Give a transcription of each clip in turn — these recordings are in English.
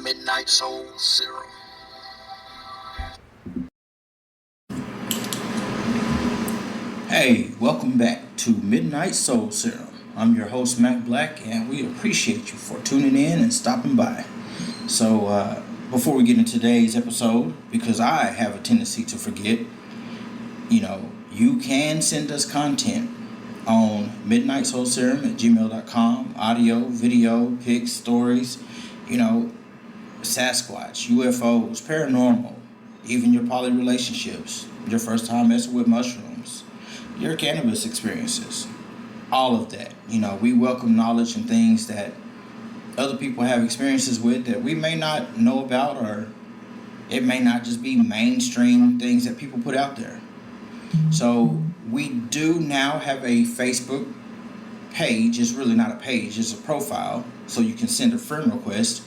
Midnight Soul Serum. Hey, welcome back to Midnight Soul Serum. I'm your host, Mac Black, and we appreciate you for tuning in and stopping by. So, before we get into today's episode, because I have a tendency to forget, you can send us content on midnightsoulserum@gmail.com, audio, video, pics, stories, Sasquatch, UFOs, paranormal, even your poly relationships, your first time messing with mushrooms, your cannabis experiences, all of that. We welcome knowledge and things that other people have experiences with that we may not know about, or it may not just be mainstream things that people put out there. So we do now have a Facebook page. It's really not a page, it's a profile, so you can send a friend request.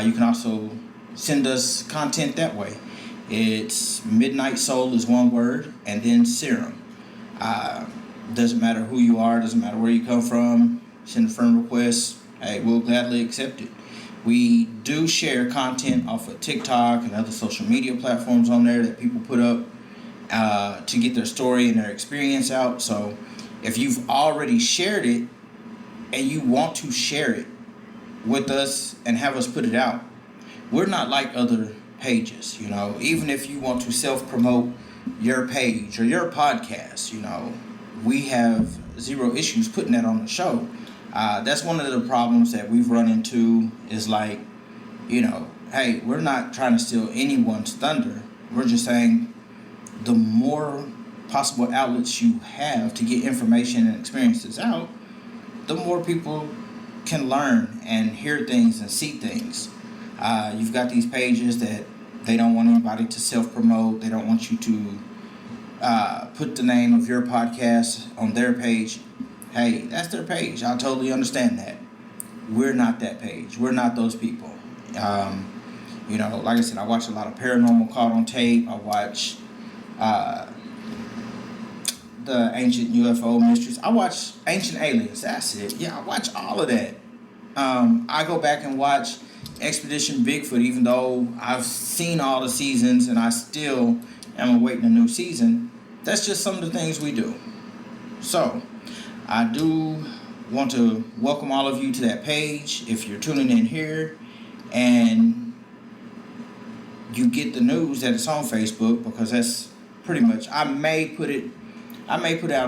You can also send us content that way. It's Midnight Soul is one word, and then Serum. Doesn't matter who you are, doesn't matter where you come from, send a friend request. Hey, we'll gladly accept it. We do share content off of TikTok and other social media platforms on there that people put up to get their story and their experience out. So if you've already shared it and you want to share it with us and have us put it out, we're not like other pages. Even if you want to self-promote your page or your podcast, we have zero issues putting that on the show. That's one of the problems that we've run into is hey, we're not trying to steal anyone's thunder. We're just saying the more possible outlets you have to get information and experiences out, the more people can learn and hear things and see things. You've got these pages that they don't want anybody to self-promote. They don't want you to put the name of your podcast on their page. Hey, that's their page. I totally understand that. We're not that page. We're not those people. Like I said, I watch a lot of Paranormal Caught on Tape. I watch the Ancient UFO Mysteries. I watch Ancient Aliens. That's it. Yeah, I watch all of that. I go back and watch Expedition Bigfoot, even though I've seen all the seasons and I still am awaiting a new season. That's just some of the things we do. So, I do want to welcome all of you to that page. If you're tuning in here and you get the news that it's on Facebook, because that's pretty much, I may put out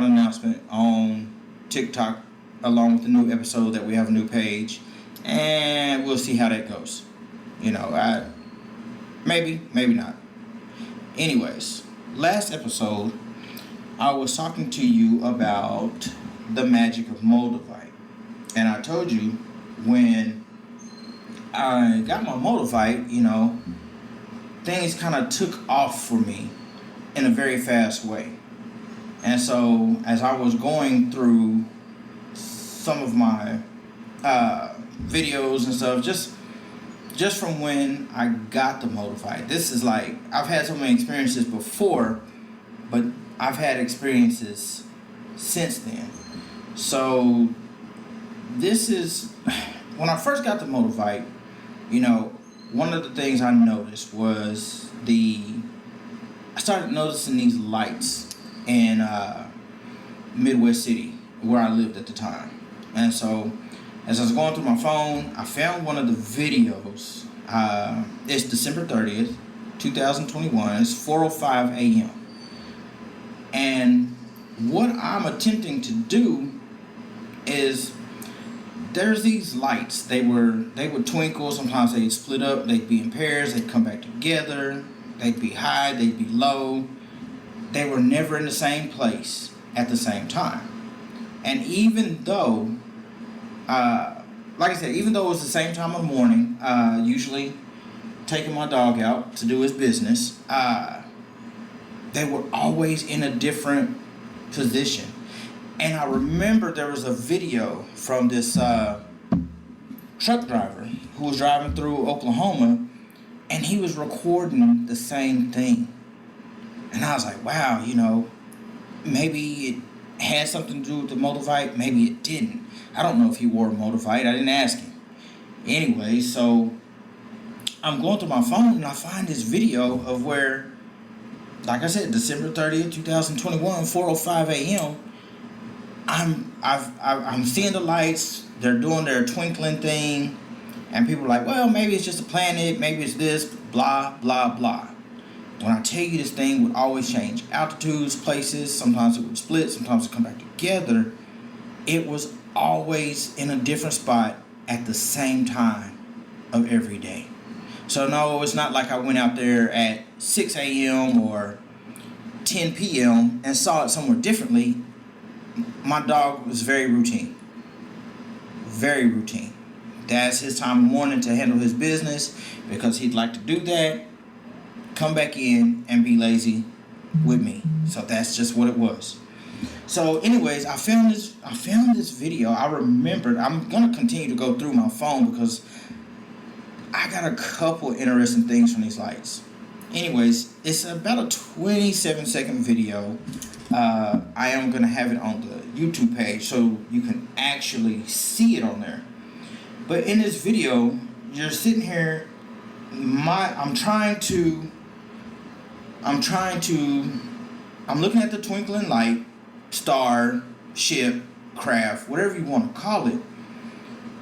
an announcement on TikTok along with the new episode that we have a new page, and we'll see how that goes. Maybe not. Anyways, last episode I was talking to you about the magic of Moldavite, and I told you when I got my Moldavite, things kind of took off for me in a very fast way. And so as I was going through some of my videos and stuff, just from when I got the Moldavite, this is like, I've had so many experiences before, but I've had experiences since then. So this is, when I first got the Moldavite, one of the things I noticed was I started noticing these lights in Midwest City where I lived at the time. And so as I was going through my phone, I found one of the videos. It's December 30th, 2021. It's 4:05 a.m. And what I'm attempting to do is, there's these lights. They would twinkle. Sometimes they'd split up. They'd be in pairs. They'd come back together. They'd be high. They'd be low. They were never in the same place at the same time. And even though, like I said, even though it was the same time of the morning, usually taking my dog out to do his business, they were always in a different position. And I remember there was a video from this truck driver who was driving through Oklahoma, and he was recording the same thing. And I was like, wow, maybe it had something to do with the Moldavite, maybe it didn't. I don't know if he wore a Moldavite. I didn't ask him. Anyway, so I'm going through my phone and I find this video of where, like I said, December 30th, 2021, 4:05 a.m. I'm seeing the lights. They're doing their twinkling thing, and people are like, well, maybe it's just a planet, maybe it's this, blah blah blah. When I tell you this thing would always change altitudes, places. Sometimes it would split. Sometimes it would come back together. It was always in a different spot at the same time of every day. So no, it's not like I went out there at 6 a.m. or 10 p.m. and saw it somewhere differently. My dog was very routine. Very routine. That's his time in the morning to handle his business because he'd like to do that, come back in and be lazy with me. So that's just what it was. So anyways, I found this video. I remembered. I'm gonna continue to go through my phone because I got a couple interesting things from these lights. Anyways, it's about a 27-second video. I am gonna have it on the YouTube page so you can actually see it on there. But in this video, you're sitting here. I'm looking at the twinkling light, star, ship, craft, whatever you want to call it.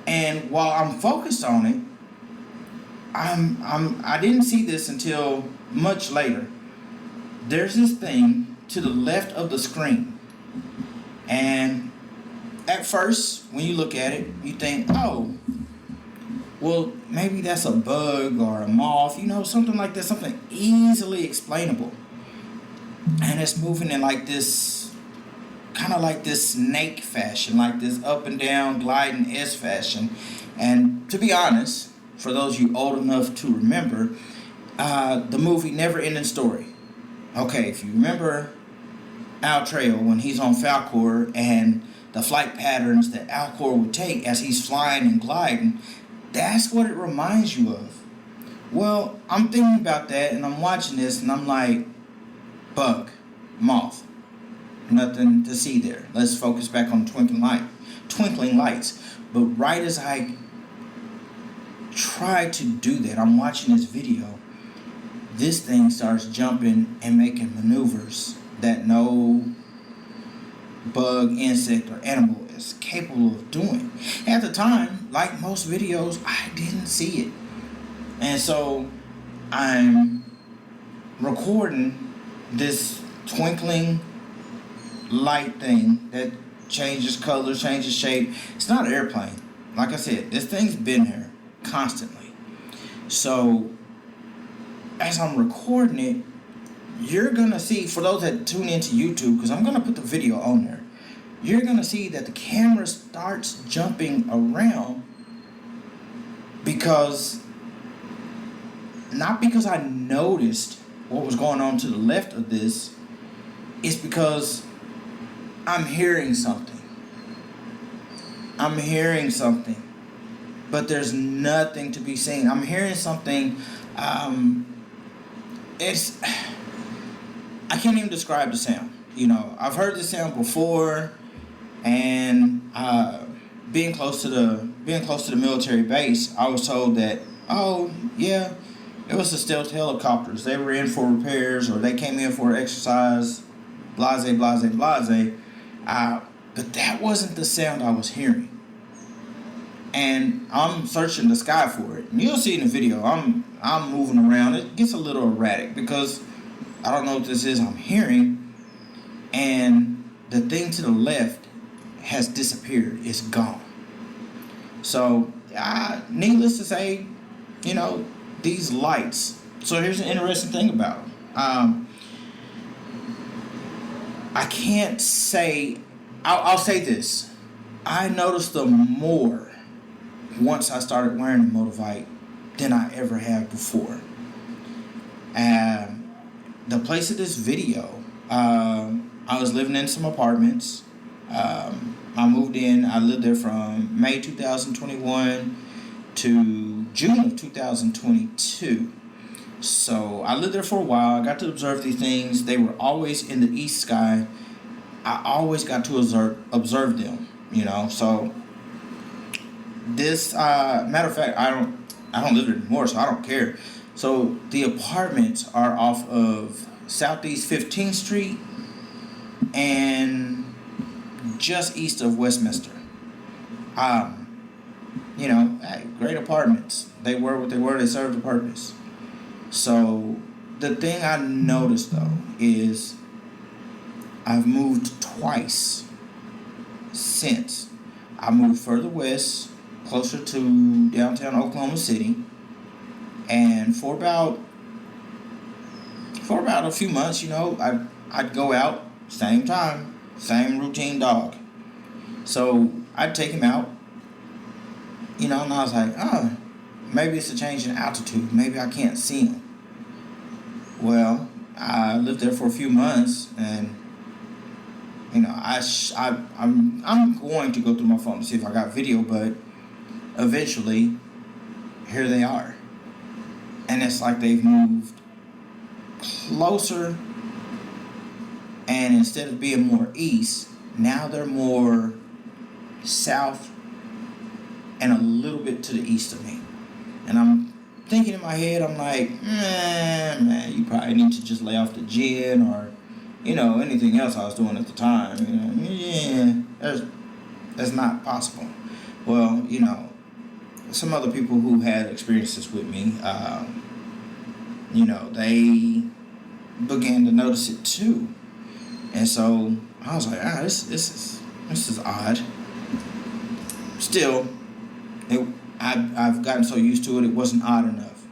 And while I'm focused on it, I didn't see this until much later. There's this thing to the left of the screen. And at first, when you look at it, you think, oh, well, maybe that's a bug or a moth, something like that, something easily explainable. And it's moving in like this, kind of like this snake fashion, like this up and down gliding S fashion. And to be honest, for those of you old enough to remember, the movie Never Ending Story. Okay, if you remember Al Trail when he's on Falcor and the flight patterns that Alcor would take as he's flying and gliding, that's what it reminds you of. Well, I'm thinking about that and I'm watching this and I'm like, bug, moth, nothing to see there. Let's focus back on twinkling lights. But right as I try to do that, I'm watching this video, this thing starts jumping and making maneuvers that no bug, insect, or animal is capable of doing. At the time, like most videos, I didn't see it. And so I'm recording this twinkling light thing that changes color, changes shape. It's not an airplane. Like I said, this thing's been here constantly. So as I'm recording it, you're gonna see, for those that tune into YouTube, because I'm gonna put the video on there, you're gonna see that the camera starts jumping around not because I noticed what was going on to the left of this, it's because I'm hearing something. But there's nothing to be seen. I'm hearing something, I can't even describe the sound. I've heard this sound before, and being close to the military base, I was told that, oh yeah, it was the stealth helicopters. They were in for repairs or they came in for exercise, blase, blase, blase. But that wasn't the sound I was hearing. And I'm searching the sky for it. And you'll see in the video, I'm moving around. It gets a little erratic because I don't know what this is I'm hearing. And the thing to the left has disappeared. It's gone. So, needless to say, these lights. So here's an interesting thing about them. I can't say, I'll say this. I noticed them more once I started wearing a Motivite than I ever have before. The place of this video, I was living in some apartments. I moved in. I lived there from May 2021 to June of 2022. So I lived there for a while. I got to observe these things. They were always in the east sky. I always got to observe them, So this, matter of fact, I don't live there anymore, so I don't care. So the apartments are off of Southeast 15th Street and just east of Westminster. Um, hey, great apartments. They were what they were. They served a purpose. So the thing I noticed though is I've moved twice since. I moved further west, closer to downtown Oklahoma City, and for about a few months, I'd go out, same time, same routine dog. So I'd take him out, and I was like, oh, maybe it's a change in altitude. Maybe I can't see him. Well, I lived there for a few months, and I'm going to go through my phone to see if I got video, but eventually, here they are, and it's like they've moved closer, and instead of being more east, now they're more south and a little bit to the east of me. And I'm thinking in my head, I'm like, man, you probably need to just lay off the gin or, anything else I was doing at the time. That's not possible. Well, some other people who had experiences with me, they began to notice it too. And so I was like, this is odd. Still, I've gotten so used to it, it wasn't odd enough.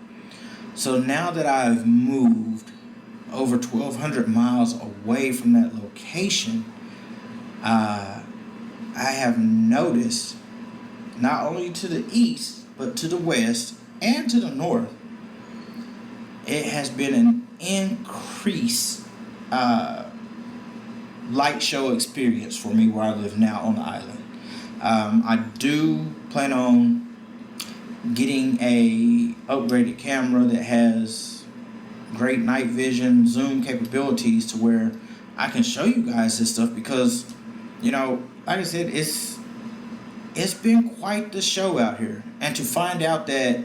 So now that I've moved over 1,200 miles away from that location, I have noticed not only to the east, but to the west and to the north, it has been an increased light show experience for me where I live now on the island. I do plan on getting a upgraded camera that has great night vision, zoom capabilities to where I can show you guys this stuff because, like I said, it's been quite the show out here. And to find out that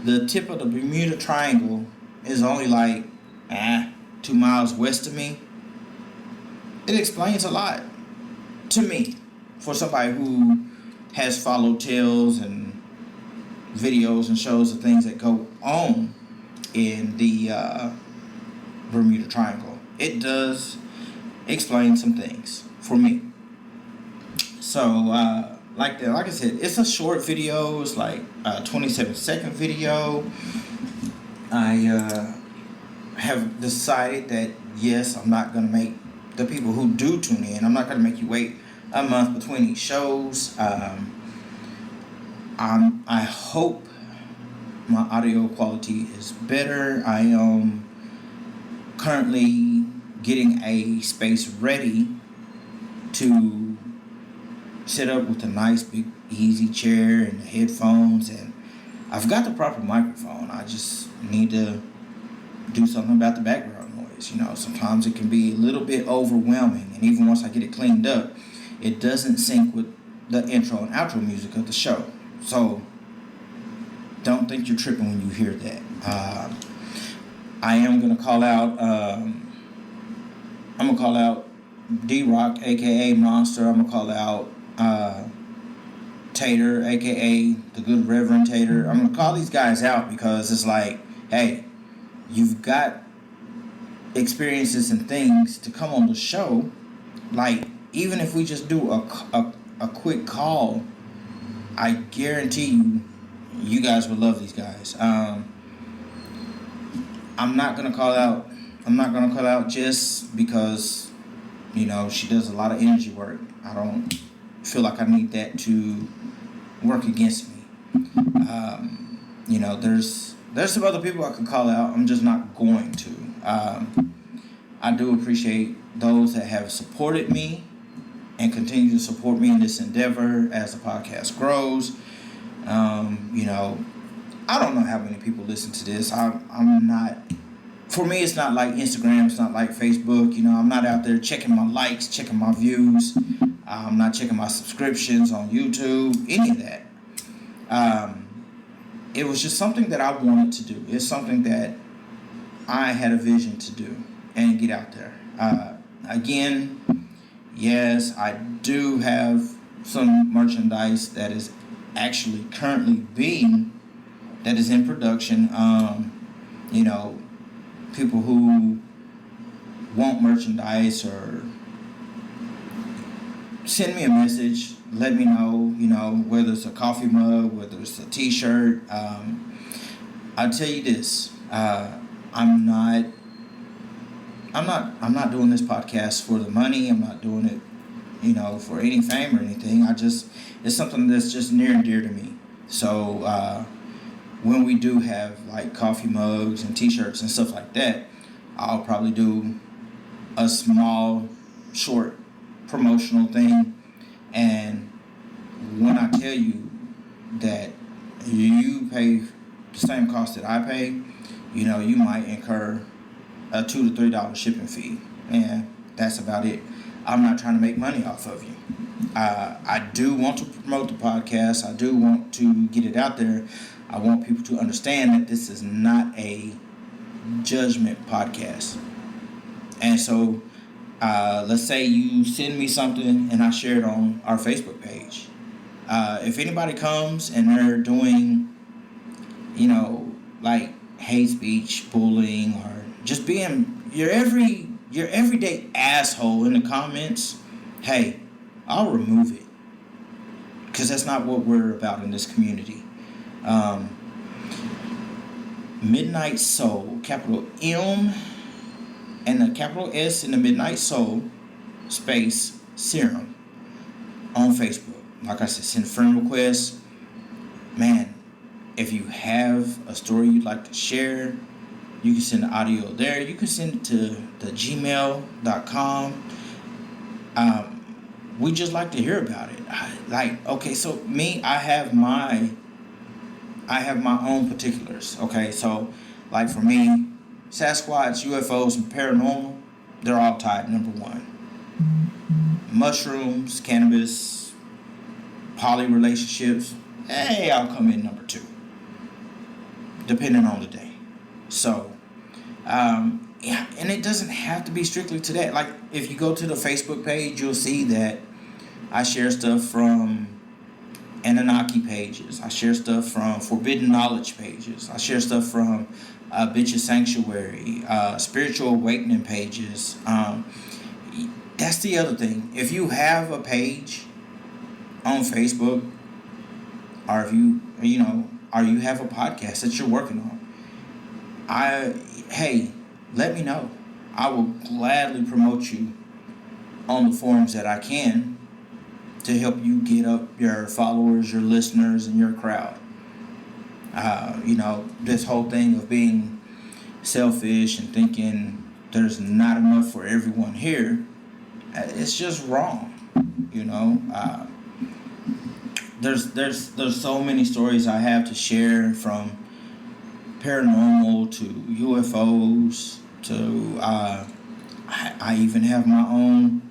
the tip of the Bermuda Triangle is only like 2 miles west of me, it explains a lot to me for somebody who has followed tales and videos and shows of things that go on in the Bermuda Triangle. It does explain some things for me. So, like I said, it's a short video. It's like a 27-second video. I have decided that, yes, I'm not going to make the people who do tune in, I'm not going to make you wait a month between these shows. I hope my audio quality is better. I am currently getting a space ready to sit up with a nice big easy chair and the headphones, and I've got the proper microphone. I just need to do something about the background noise. Sometimes it can be a little bit overwhelming, and even once I get it cleaned up, it doesn't sync with the intro and outro music of the show. So don't think you're tripping when you hear that. I am gonna call out. I'm gonna call out D-Rock, aka Monster. I'm gonna call out Tater, aka the Good Reverend Tater. I'm gonna call these guys out because it's like, hey, you've got experiences and things to come on the show. Like, even if we just do a quick call, I guarantee you guys would love these guys. I'm not gonna call out Jess because she does a lot of energy work. I don't feel like I need that to work against me. There's some other people I could call out. I'm just not going to. I do appreciate those that have supported me and continue to support me in this endeavor as the podcast grows. I don't know how many people listen to this. I'm not. For me, it's not like Instagram. It's not like Facebook. I'm not out there checking my likes, checking my views. I'm not checking my subscriptions on YouTube. Any of that. it was just something that I wanted to do. It's something that I had a vision to do and get out there. Again, yes, I do have some merchandise that is actually currently that is in production. You know, people who want merchandise or send me a message, let me know, whether it's a coffee mug, whether it's a t-shirt. I'll tell you this, I'm not doing this podcast for the money. I'm not doing it, for any fame or anything. It's something that's just near and dear to me. So, when we do have like coffee mugs and t-shirts and stuff like that, I'll probably do a small, short promotional thing. And when I tell you that you pay the same cost that I pay, you might incur a $2 to $3 shipping fee, and that's about it. I'm not trying to make money off of you. I do want to promote the podcast. I do want to get it out there. I want people to understand that this is not a judgment podcast. And so, let's say you send me something and I share it on our Facebook page. If anybody comes and they're doing, like hate speech, bullying, or just being your everyday asshole in the comments, hey, I'll remove it, because that's not what we're about in this community. Midnight Soul, capital M and the capital S in the Midnight Soul space serum on Facebook. Like I said, send friend requests. Man, if you have a story you'd like to share, you can send the audio there. You can send it to the gmail.com. We just like to hear about it. So me, I have my own particulars. Okay, so like for me, Sasquatch, UFOs, and paranormal, they're all tied, number one. Mushrooms, cannabis, poly relationships, hey, I'll come in number two, depending on the day. So, yeah, and it doesn't have to be strictly to that. Like, if you go to the Facebook page, you'll see that I share stuff from Anunnaki pages. I share stuff from Forbidden Knowledge pages. I share stuff from Bitch's Sanctuary, Spiritual Awakening pages. That's the other thing. If you have a page on Facebook, or if you have a podcast that you're working on, hey, let me know. I will gladly promote you on the forums that I can to help you get up your followers, your listeners, and your crowd. This whole thing of being selfish and thinking there's not enough for everyone here, it's just wrong. There's so many stories I have to share, from paranormal to UFOs to I even have my own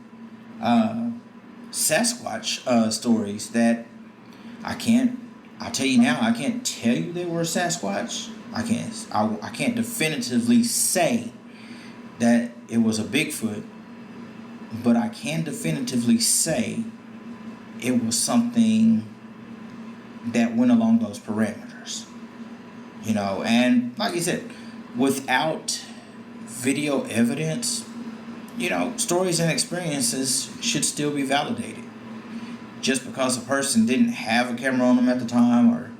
Sasquatch stories that I'll tell you now, I can't tell you they were Sasquatch. I can't definitively say that it was a Bigfoot, but I can definitively say it was something that went along those parameters. And like I said, without video evidence, stories and experiences should still be validated. Just because a person didn't have a camera on them at the time, or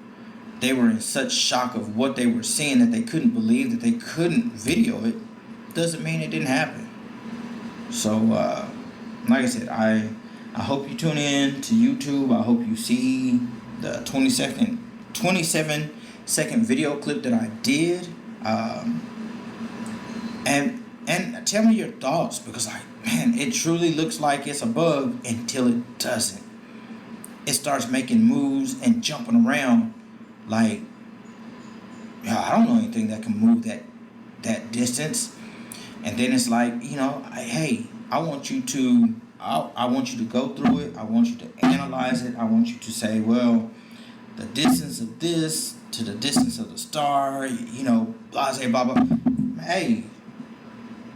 they were in such shock of what they were seeing that they couldn't believe that they couldn't video it, doesn't mean it didn't happen. So, like I said, I hope you tune in to YouTube. I hope you see the 27-second video clip that I did. And tell me your thoughts, because it truly looks like it's a bug until it doesn't. It starts making moves and jumping around like, I don't know anything that can move that distance. And then it's like, hey, I want you to go through it. I want you to analyze it. I want you to say, well, the distance of this to the distance of the star, blase, blah, blah. Hey,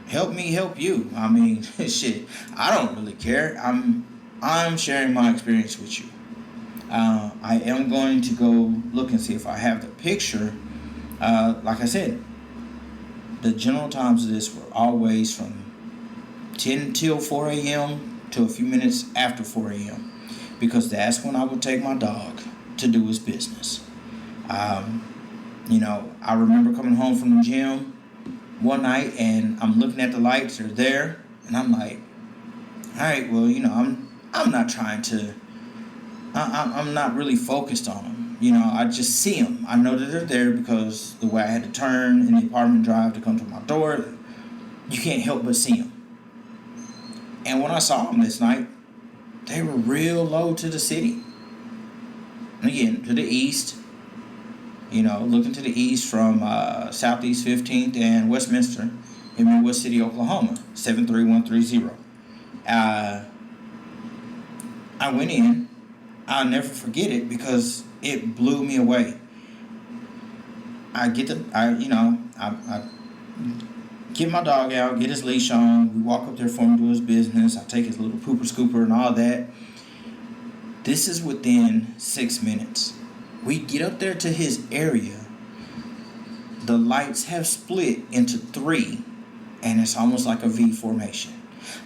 help me help you. I mean, shit, I don't really care. I'm sharing my experience with you. I am going to go look and see if I have the picture. Like I said, the general times of this were always from 10 till 4 a.m. to a few minutes after 4 a.m. because that's when I would take my dog to do his business. I remember coming home from the gym one night and I'm looking at the lights, they're there, and I'm like, all right, well, I'm not trying to, I'm not really focused on them. I just see them. I know that they're there because the way I had to turn in the apartment drive to come to my door, you can't help but see them. And when I saw them this night, they were real low to the city. Again, to the east, looking to the east from Southeast 15th and Westminster in Midwest City, Oklahoma, 73130. I went in. I'll never forget it because it blew me away. I get my dog out, get his leash on. We walk up there for him to do his business. I take his little pooper scooper and all that. This is within 6 minutes. We get up there to his area. The lights have split into 3, and it's almost like a V formation.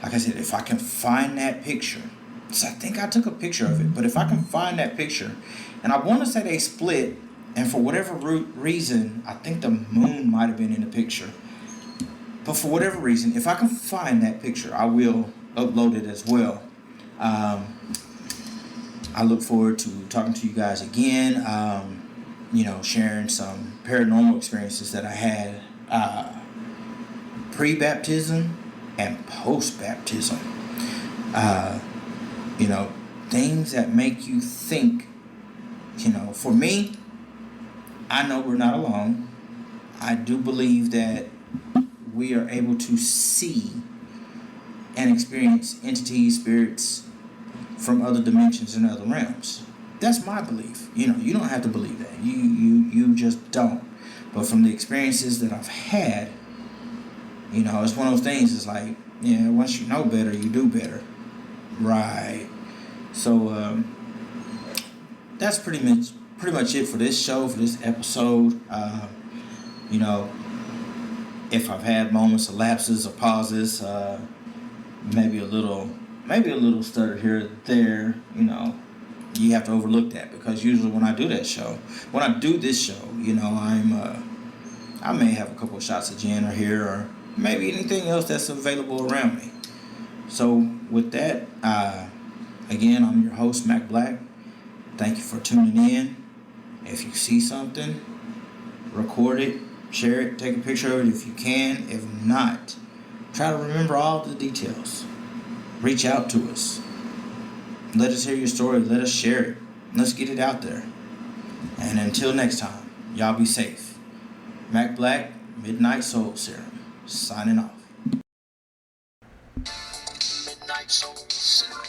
Like I said, if I can find that picture, so I think I took a picture of it, but if I can find that picture, and I want to say they split, and for whatever reason, I think the moon might have been in the picture. But for whatever reason, if I can find that picture, I will upload it as well. I look forward to talking to you guys again, sharing some paranormal experiences that I had pre-baptism and post-baptism. Things that make you think, for me, I know we're not alone. I do believe that we are able to see and experience entities, spirits from other dimensions and other realms. That's my belief. You don't have to believe that. You just don't. But from the experiences that I've had, it's one of those things. It's like, once you know better, you do better. Right. So that's pretty much it for this show, for this episode. If I've had moments of lapses or pauses, maybe a little stutter here or there, you have to overlook that because usually when I do this show, I may have a couple of shots of gin or here or maybe anything else that's available around me. So with that, again, I'm your host, Mac Black. Thank you for tuning in. If you see something, record it, share it, take a picture of it if you can. If not, try to remember all the details. Reach out to us. Let us hear your story. Let us share it. Let's get it out there. And until next time, y'all be safe. Mac Black, Midnight Soul Serum, signing off. Midnight Soul Serum.